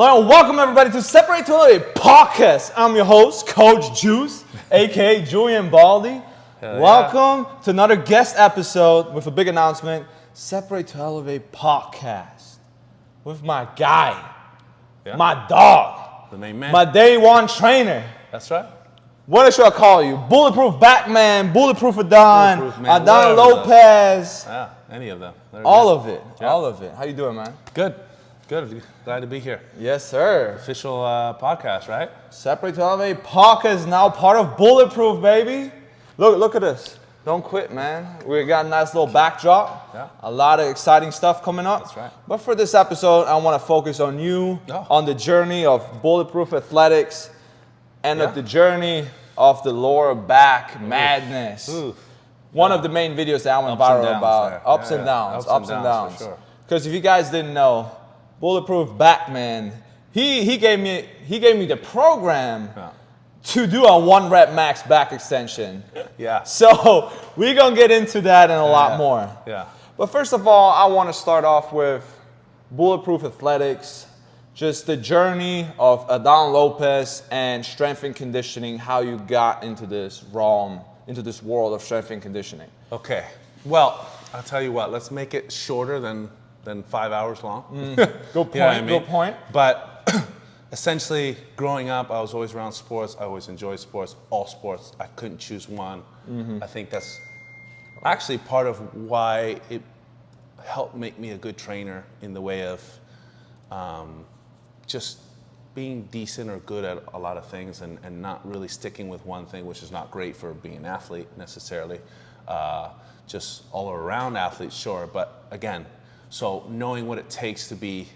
Hello and welcome everybody to Separate to Elevate podcast. I'm your host, Coach Juice, aka Julian Baldi. Welcome to another guest episode with a big announcement. Separate to Elevate podcast with my guy, my dog, the main man, my day one trainer. That's right. What should I call you? Bulletproof Backman, Bulletproof Adan, Adan Lopez. Yeah, any of them. All of it. All of it. How you doing, man? Good. Glad to be here. Yes, sir. Official podcast, right? Separate to Elevate podcast is now part of Bulletproof, baby. Look at this. Don't quit, man. We got a nice little backdrop. Yeah. A lot of exciting stuff coming up. That's right. But for this episode, I want to focus on you, on the journey of Bulletproof Athletics, and of the journey of the lower back madness. One of the main videos that I went viral about. Ups and downs. For sure. Because if you guys didn't know, Bulletproof Backman, he gave me the program to do a 1 rep max back extension. Yeah. So we're gonna get into that and a lot more. Yeah. But first of all, I want to start off with Bulletproof Athletics, just the journey of Adan Lopez and strength and conditioning, how you got into this realm, into this world of strength and conditioning. Okay. Well, I'll tell you what. Let's make it shorter than 5 hours long. Good point. Good point. But essentially, growing up, I was always around sports. I always enjoyed sports, all sports. I couldn't choose one. I think that's actually part of why it helped make me a good trainer in the way of just being decent or good at a lot of things and not really sticking with one thing, which is not great for being an athlete necessarily. Just all around athlete, sure. But again, so knowing what it takes to be,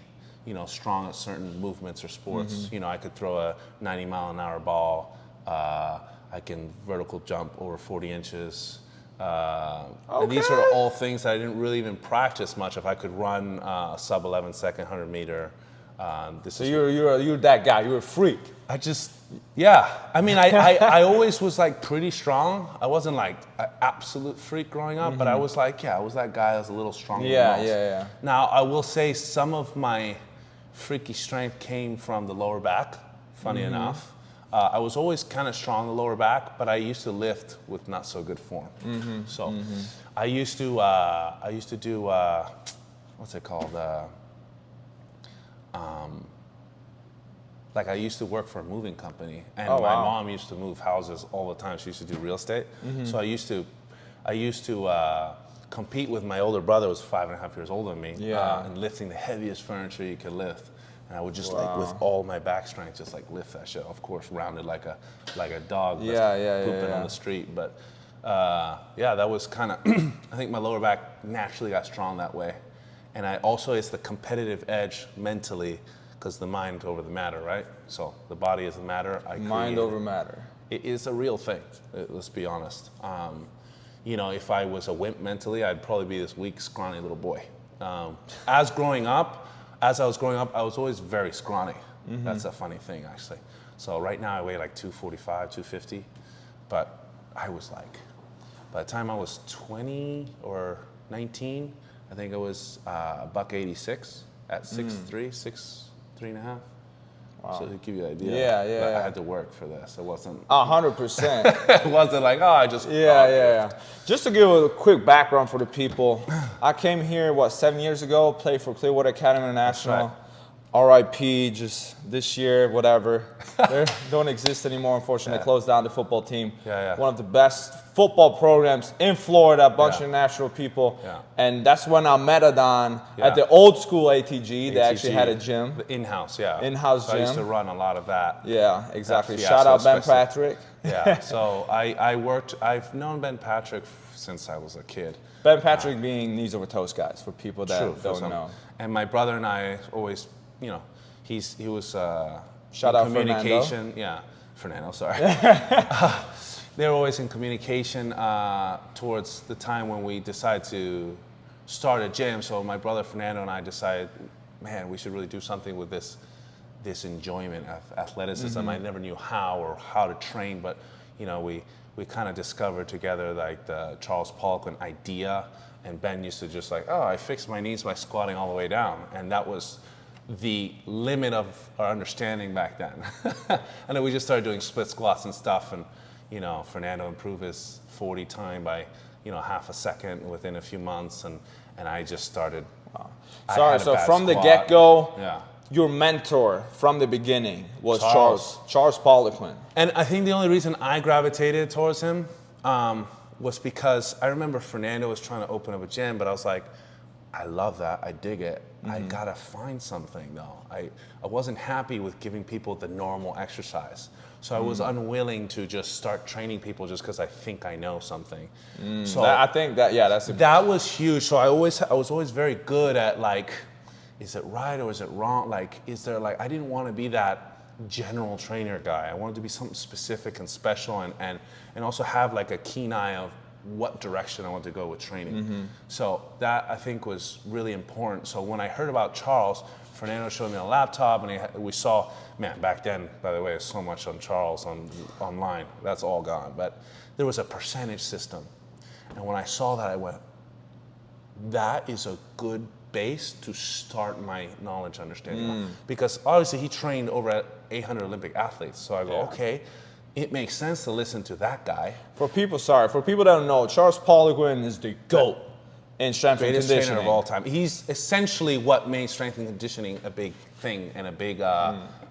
strong at certain movements or sports, I could throw a 90-mile-an-hour ball. I can vertical jump over 40 inches. And these are all things that I didn't really even practice much. If I could run a sub 11 second 100 meter. So you're that guy. You're a freak. I mean, I always was like pretty strong. I wasn't like an absolute freak growing up, but I was like, I was that guy that was a little stronger than most. Yeah. Now, I will say some of my freaky strength came from the lower back, funny enough. I was always kind of strong in the lower back, but I used to lift with not so good form. I used to do, what's it called? Like I used to work for a moving company, and my mom used to move houses all the time. She used to do real estate. So I used to compete with my older brother, who was 5.5 years older than me, and lifting the heaviest furniture you could lift. And I would just like with all my back strength, just like lift that shit. Of course, rounded like a dog pooping on the street. But that was kind of. I think my lower back naturally got strong that way, and it's the competitive edge mentally. Because the mind over the matter, right? So the body is the matter. Mind over matter. It is a real thing. Let's be honest. If I was a wimp mentally, I'd probably be this weak, scrawny little boy. As I was growing up, I was always very scrawny. That's a funny thing, actually. So right now I weigh like 245, 250. But I was like, by the time I was 20 or 19, I think I was $186 at 6'3", 6'3.5". Wow. So to give you an idea, but I had to work for this. It wasn't 100%. It wasn't like I just Just to give a quick background for the people, I came here 7 years ago. Played for Clearwater Academy International. RIP, just this year, whatever. They don't exist anymore, unfortunately. They closed down the football team. One of the best football programs in Florida, a bunch of natural people. And that's when I met Adan at the old school ATG. They actually had a gym. The in-house, In-house gym. I used to run a lot of that. Yeah, exactly. Shout out Ben Patrick. So I've known Ben Patrick since I was a kid. Ben Patrick being knees over toes guys, for people that don't know. And my brother and I always, he was shout out communication. Fernando. Fernando, sorry. They were always in communication towards the time when we decided to start a gym. So my brother Fernando and I decided, man, we should really do something with this enjoyment of athleticism. I never knew how to train, but we kind of discovered together like the Charles Poliquin idea And Ben used to just like, oh, I fixed my knees by squatting all the way down. And that was the limit of our understanding back then. And then we just started doing split squats and stuff, and Fernando improved his 40 time by half a second within a few months, and I just started. Sorry, so from the get-go, your mentor from the beginning was Charles Poliquin. And I think the only reason I gravitated towards him was because I remember Fernando was trying to open up a gym, but I was like, I love that, I dig it. I gotta find something though. I wasn't happy with giving people the normal exercise. So I was unwilling to just start training people just because I think I know something. So I think that was huge. So I was always very good at like, is it right or is it wrong? Like, is there like, I didn't want to be that general trainer guy. I wanted to be something specific and special, and also have like a keen eye of what direction I want to go with training. So that I think was really important. So when I heard about Charles, Fernando showed me a laptop, and we saw, man, back then, by the way, there's so much on Charles online. That's all gone. But there was a percentage system. And when I saw that, I went, that is a good base to start my knowledge understanding. Because obviously he trained over at 800 Olympic athletes. So I go, okay, it makes sense to listen to that guy. For people that don't know, Charles Poliquin is the GOAT in strength and conditioning. Trainer of all time. He's essentially what made strength and conditioning a big thing and a big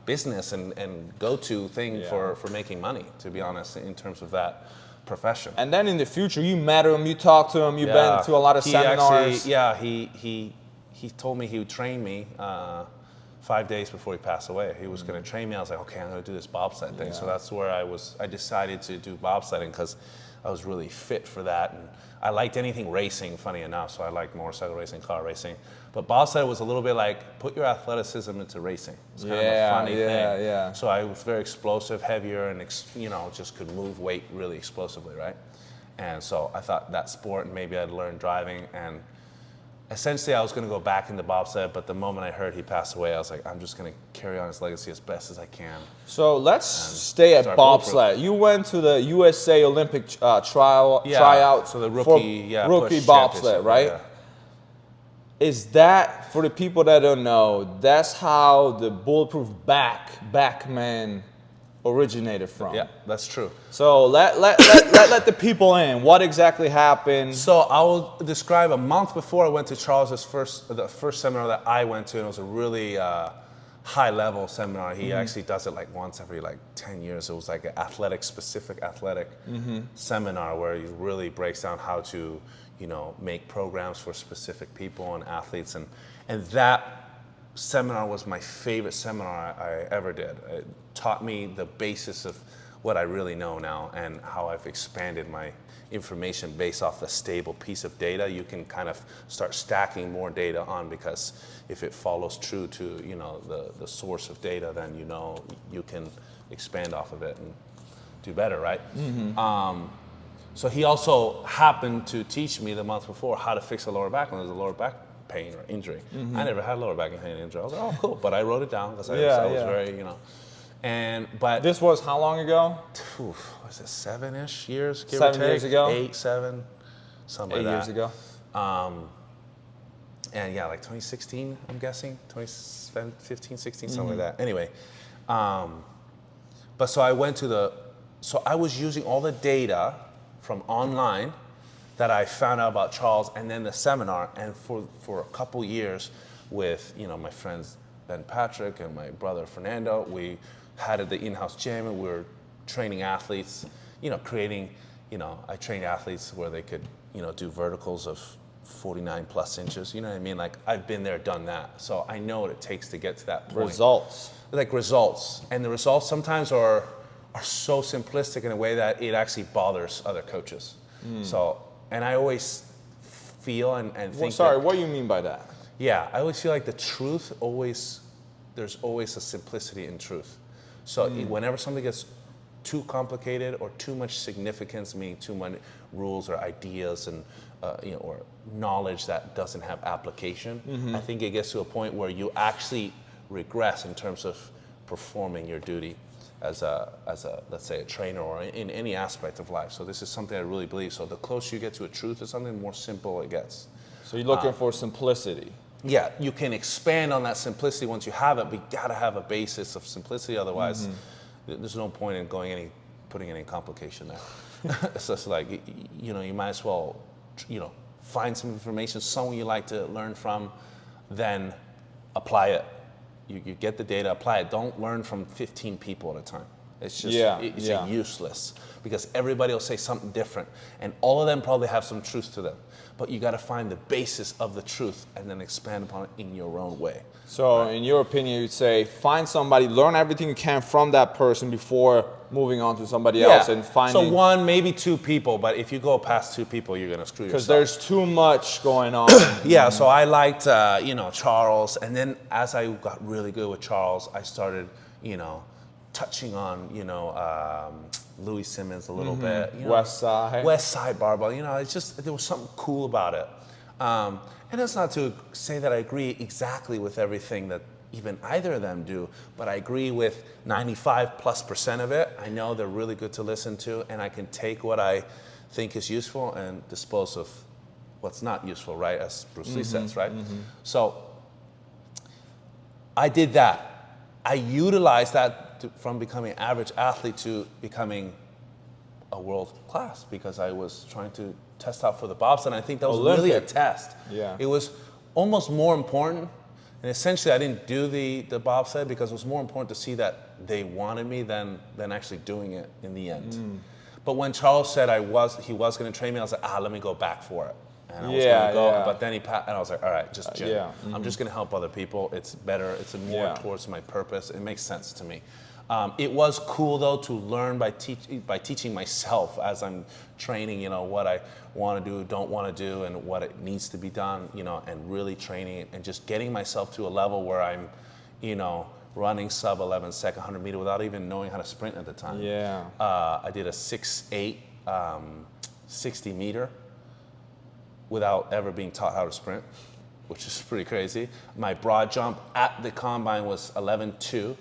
business and go-to thing for making money, to be honest, in terms of that profession. And then in the future, you met him, you talked to him, you've been to a lot of seminars. He told me he would train me 5 days before he passed away. He was going to train me. I was like, okay, I'm going to do this bobsled thing. So that's where I decided to do bobsledding because I was really fit for that. And I liked anything racing, funny enough. So I liked motorcycle racing, car racing. But bobsled was a little bit like, put your athleticism into racing. It's kind of a funny thing. So I was very explosive, heavier, and just could move weight really explosively, right? And so I thought that sport, and maybe I'd learn driving, and essentially, I was going to go back into bobsled, but the moment I heard he passed away, I was like, I'm just going to carry on his legacy as best as I can. So let's stay at bobsled. You went to the USA Olympic tryout so the rookie bobsled, right? Yeah. Is that, for the people that don't know, that's how the Bulletproof Backman originated from? Yeah, that's true. So let the people in. What exactly happened? So I will describe a month before I went to Charles's the first seminar that I went to, and it was a really high-level seminar. He actually does it like once every 10 years. It was like an specific athletic seminar where he really breaks down how to make programs for specific people and athletes, and that seminar was my favorite seminar I ever did. It taught me the basis of what I really know now and how I've expanded my information based off the stable piece of data. You can kind of start stacking more data on, because if it follows true to the source of data, then you can expand off of it and do better, right? So he also happened to teach me the month before how to fix a lower back when there's a lower back pain or injury. I never had lower back pain or injury. I was like, oh, cool. But I wrote it down because I was very, but this was how long ago? Was it 7-ish years? 7 years ago? 8, 7, something like that. 8 years ago. And like 2016, I'm guessing, 2015, 16, something like that. Anyway, but so I went to so I was using all the data from online that I found out about Charles, and then the seminar, and for a couple years with my friends Ben Patrick and my brother Fernando, we had the in-house gym, and we were training athletes, creating, I trained athletes where they could, do verticals of 49 plus inches, you know what I mean? Like, I've been there, done that. So I know what it takes to get to that point. Results. And the results sometimes are so simplistic in a way that it actually bothers other coaches. So, and I always feel and think. What do you mean by that? Yeah, I always feel like the truth there's always a simplicity in truth. So whenever something gets too complicated or too much significance, meaning too many rules or ideas and or knowledge that doesn't have application, I think it gets to a point where you actually regress in terms of performing your duty as a let's say a trainer or in any aspect of life. So this is something I really believe. So the closer you get to a truth or something, the more simple it gets. So you're looking for simplicity. yeah, you can expand on that simplicity once you have it, but you gotta have a basis of simplicity. Otherwise, there's no point in putting any complication there. It's just like, you know, you might as well, you know, find some information, someone you like to learn from, then apply it. You get the data, apply it. Don't learn from 15 people at a time. It's just, it's useless, because everybody will say something different, and all of them probably have some truth to them. But you got to find the basis of the truth and then expand upon it in your own way. So in your opinion, you'd say find somebody, learn everything you can from that person before moving on to somebody else and finding. So one, maybe two people, but if you go past two people, you're going to screw yourself. Because there's too much going on. Yeah, so I liked, you know, Charles, and then as I got really good with Charles, I started, you know, touching on, you know, Louis Simmons a little bit. You know, West Side Barbell. You know, it's just, there was something cool about it. And that's not to say that I agree exactly with everything that even either of them do, but I agree with 95+% of it. I know they're really good to listen to, and I can take what I think is useful and dispose of what's not useful, right? As Bruce Lee says, right? So I did that. I utilized that from becoming an average athlete to becoming a world class, because I was trying to test out for the bobsled, and I think that was really a test. Yeah. It was almost more important, and essentially I didn't do the bobsled because it was more important to see that they wanted me than actually doing it in the end. But when Charles said he was going to train me, I was like, let me go back for it. And I was going to go, but then and I was like, all right, just gym. I'm just going to help other people. It's better. It's more towards my purpose. It makes sense to me. It was cool though to learn by teaching myself as I'm training, you know, what I want to do, don't want to do, and what it needs to be done, you know, and really training and just getting myself to a level where I'm, you know, running sub 11 second 100 meter without even knowing how to sprint at the time. Yeah. I did a 6'8", 60 meter without ever being taught how to sprint, which is pretty crazy. My broad jump at the combine was 11.2.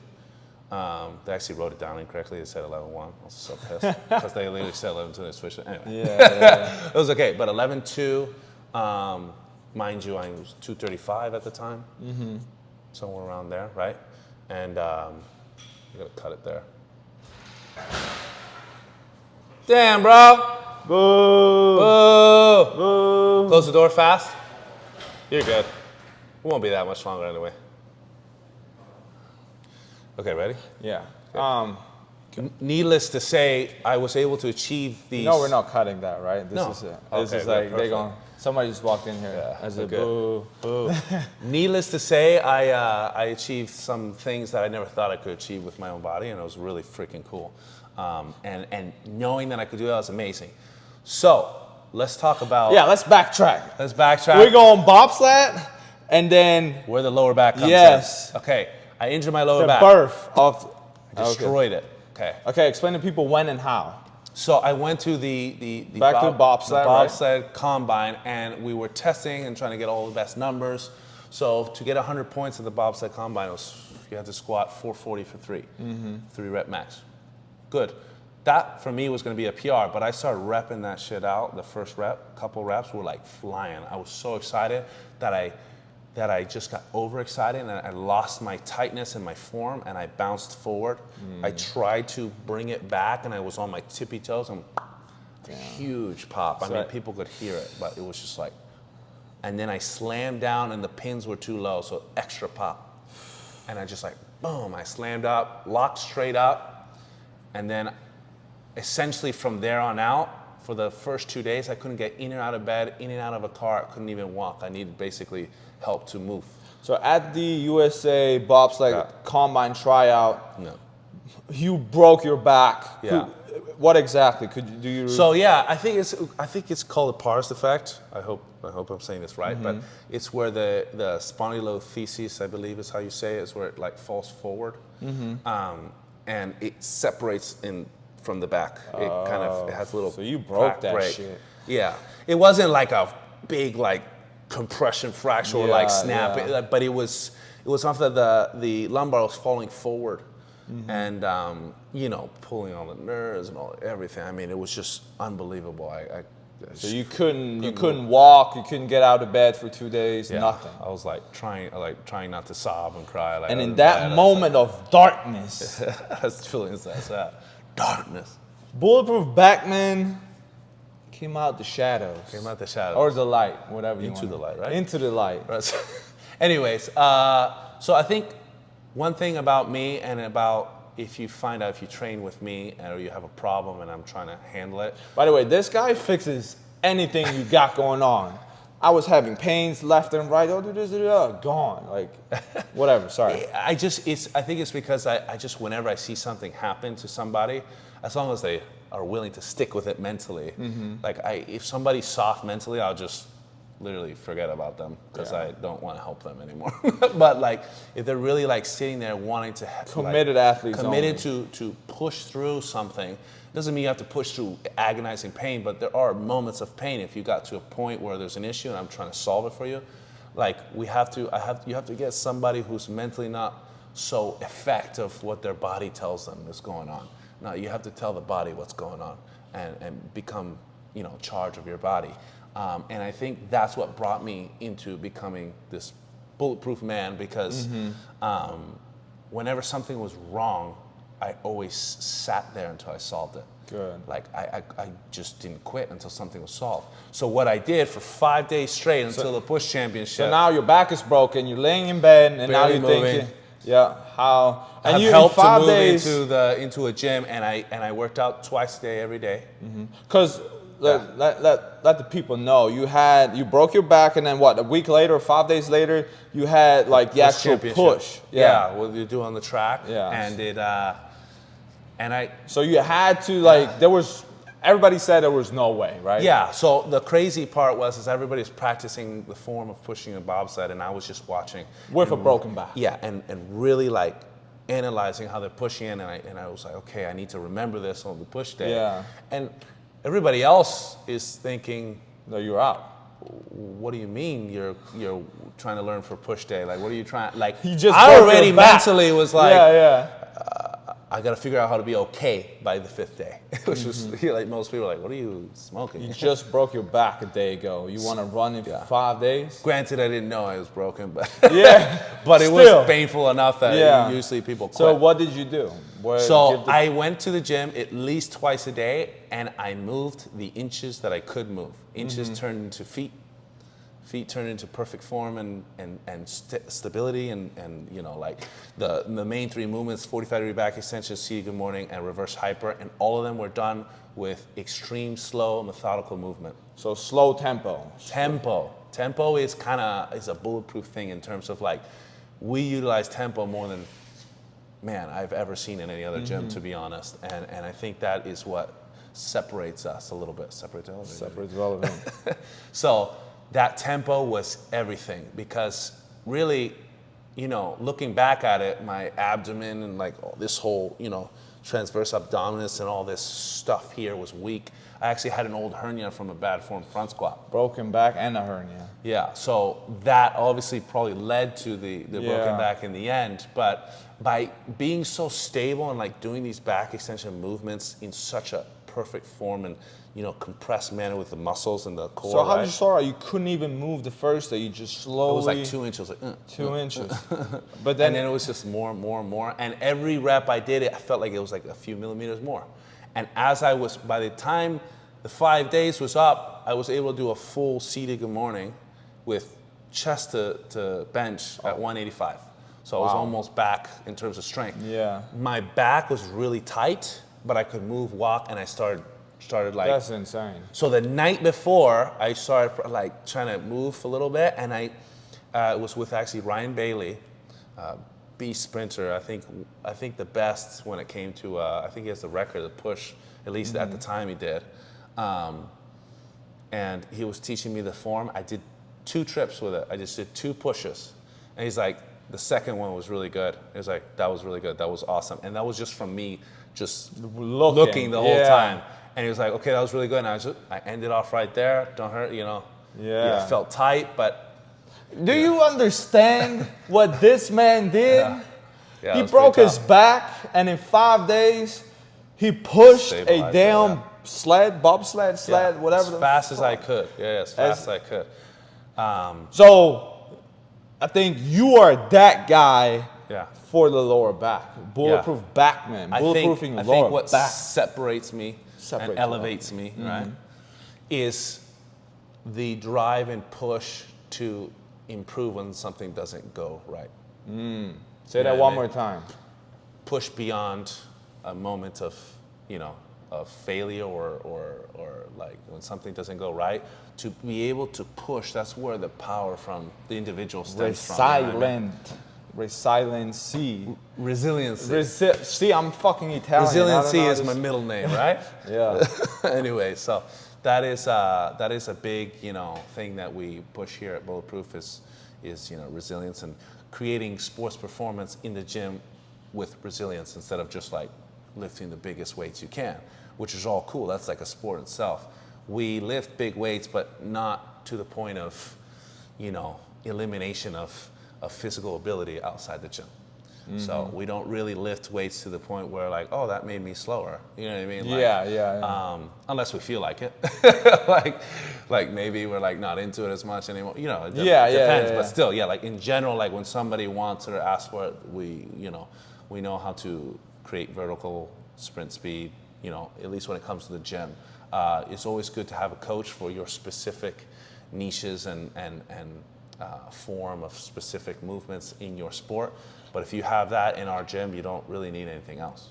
They actually wrote it down incorrectly. They said 11.1. I was so pissed because they literally said 11.2 and they switched it. Anyway, it was okay. But 11.2, mind you, I was 235 at the time, somewhere around there, right? And you gotta cut it there. Damn, bro. Boo. Boo. Boo. Close the door fast. You're good. It won't be that much longer anyway. Okay, ready? Yeah. Needless to say, I was able to achieve these. No, we're not cutting that, right? This No. is it. Okay, This is like perfect. they're going. Somebody just walked in here as a boo. Boo. Needless to say, I achieved some things that I never thought I could achieve with my own body, and it was really freaking cool. And knowing that I could do that was amazing. So let's talk about. Yeah, let's backtrack. We're going bobsled, and then where the lower back comes in. Okay, I injured my lower back. The birth of. I destroyed it. Okay. Okay, explain to people when and how. So I went to the bobsled combine, and we were testing and trying to get all the best numbers. So to get 100 points in the bobsled combine, you had to squat 440 for 3 rep max. Good. That for me was going to be a PR, but I started repping that shit out. The first couple reps were like flying. I was so excited that I just got overexcited, and I lost my tightness in my form, and I bounced forward. I tried to bring it back, and I was on my tippy toes, and huge pop. I mean, people could hear it, but it was just like, and then I slammed down, and the pins were too low, so extra pop. And I just like, boom, I slammed up, locked straight up, and then essentially from there on out, for the first 2 days, I couldn't get in and out of bed, in and out of a car. I couldn't even walk. I needed basically help to move. So at the USA bobsled combine tryout, you broke your back. Yeah. What exactly do you? So yeah, I think it's called the Paris effect. I hope I'm saying this right, but it's where the spondylolisthesis, I believe is how you say it, is where it like falls forward, and it separates from the back. It has a little. So you broke that break. shit. Yeah, it wasn't like a big like compression fracture or like snap, but it was after the lumbar was falling forward, and you know, pulling on the nerves and everything. I mean, it was just unbelievable. So you couldn't walk, you couldn't get out of bed for 2 days, nothing. I was like trying not to sob and cry. Like, and in that moment of darkness, that's feeling sad. Darkness. Bulletproof Backman came out the shadows. Or the light, whatever you want. Into the light, right? Into the light. Right. Anyways, so I think one thing about me and about if you train with me or you have a problem and I'm trying to handle it. By the way, this guy fixes anything you got going on. I was having pains left and right. Oh, do this, gone. Like, whatever. Sorry. I think it's because I just whenever I see something happen to somebody, as long as they are willing to stick with it mentally, like if somebody's soft mentally, I'll just literally forget about them because I don't want to help them anymore. But like if they're really like sitting there wanting to committed athletes, committed to push through something, doesn't mean you have to push through agonizing pain, but there are moments of pain. If you got to a point where there's an issue and I'm trying to solve it for you, like you have to get somebody who's mentally not so effective what their body tells them is going on. No, you have to tell the body what's going on and become, charge of your body. And I think that's what brought me into becoming this bulletproof man because whenever something was wrong, I always sat there until I solved it. Good. Like I just didn't quit until something was solved. So what I did for 5 days straight until the push championship. So now your back is broken, you're laying in bed, and now you're thinking, how? And I've you helped in 5 to days move into a gym, and I worked out twice a day every day. Because let the people know you broke your back, and then what? A week later, or 5 days later, you had like the actual push. Yeah, what you do on the track. Yeah, and So you had to everybody said there was no way, right? Yeah. So the crazy part was everybody's practicing the form of pushing a bobsled, and I was just watching with a broken back. Yeah, and really like analyzing how they're pushing it, and I was like, okay, I need to remember this on the push day. Yeah. And everybody else is thinking, no, you're out. What do you mean you're trying to learn for push day? Like, what are you trying? Like, you just I already mentally was like, I got to figure out how to be okay by the 5th day, which was like most people are like, what are you smoking? You just broke your back a day ago. You want to run in 5 days? Granted, I didn't know I was broken, but but it was painful enough that usually people quit. So what did you do? I went to the gym at least twice a day, and I moved the inches that I could move. Inches turned into feet. Feet turned into perfect form and stability and like the main 3 movements: 45-degree back extension, seated good morning, and reverse hyper, and all of them were done with extreme slow methodical movement. So slow tempo. Tempo is a bulletproof thing in terms of like we utilize tempo more than I've ever seen in any other gym, to be honest, and I think that is what separates us a little bit. Separates relevant. So that tempo was everything because really, looking back at it, my abdomen and like this whole, transverse abdominis and all this stuff here was weak. I actually had an old hernia from a bad form front squat. Broken back and a hernia. Yeah, so that obviously probably led to the broken back in the end. But by being so stable and like doing these back extension movements in such a perfect form and compressed manner with the muscles and the core. So how did you start? You couldn't even move the first day. You just slowly. It was like 2 inches, 2 inches. But then it was just more and more and more. And every rep I did, I felt like it was like a few millimeters more. And by the time the 5 days was up, I was able to do a full seated good morning with chest to bench at 185. So I was almost back in terms of strength. Yeah. My back was really tight, but I could move, walk, and I started like. That's insane. So the night before, I started like trying to move a little bit, and I was with actually Ryan Bailey, beast sprinter. I think the best when it came to I think he has the record of push, at least at the time he did, and he was teaching me the form. I did 2 trips with it. I just did 2 pushes, and he's like, the second one was really good. He was like, that was really good. That was awesome, and that was just from me just looking the whole time. And he was like, okay, that was really good. And I ended off right there. Don't hurt, Yeah, I felt tight, but. Do you understand what this man did? Yeah, he broke his back, and in 5 days, he pushed a damn bobsled, whatever. As fast as I could. Yeah, as fast as I could. So I think you are that guy for the lower back. Bulletproof Backman. Bulletproofing I lower think what back. separates me and elevates me, right, is the drive and push to improve when something doesn't go right. Say that one more time. Push beyond a moment of, of failure or like when something doesn't go right, to be able to push. That's where the power from the individual stems from. Resiliency. See, I'm fucking Italian. Resiliency is my middle name, right? Yeah. Anyway, so that is a big thing that we push here at Bulletproof is resilience and creating sports performance in the gym with resilience instead of just like lifting the biggest weights you can, which is all cool. That's like a sport itself. We lift big weights, but not to the point of elimination of physical ability outside the gym. So we don't really lift weights to the point where like, oh, that made me slower. You know what I mean? Like, unless we feel like it. like maybe we're like not into it as much anymore. It depends. But still, like in general, like when somebody wants or asks for it, we know how to create vertical sprint speed, at least when it comes to the gym. It's always good to have a coach for your specific niches and form of specific movements in your sport. But if you have that in our gym, you don't really need anything else.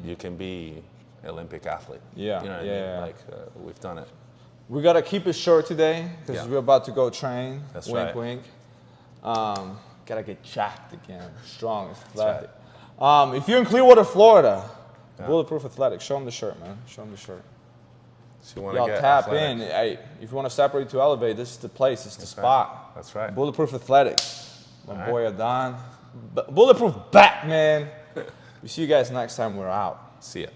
You can be an Olympic athlete. Yeah. You know what I mean? Like we've done it. We got to keep it short today because we're about to go train. That's wink, right. Wink. Got to get jacked again. Strong, athletic. Right. If you're in Clearwater, Florida, Bulletproof Athletics, show them the shirt, man. Show them the shirt. So you want Y'all to get tap athletic. in. Hey, if you want to separate to elevate, this is the place. It's the spot. Right. That's right. Bulletproof Athletics. My boy Adan. Bulletproof Backman. We see you guys next time. We're out. See ya.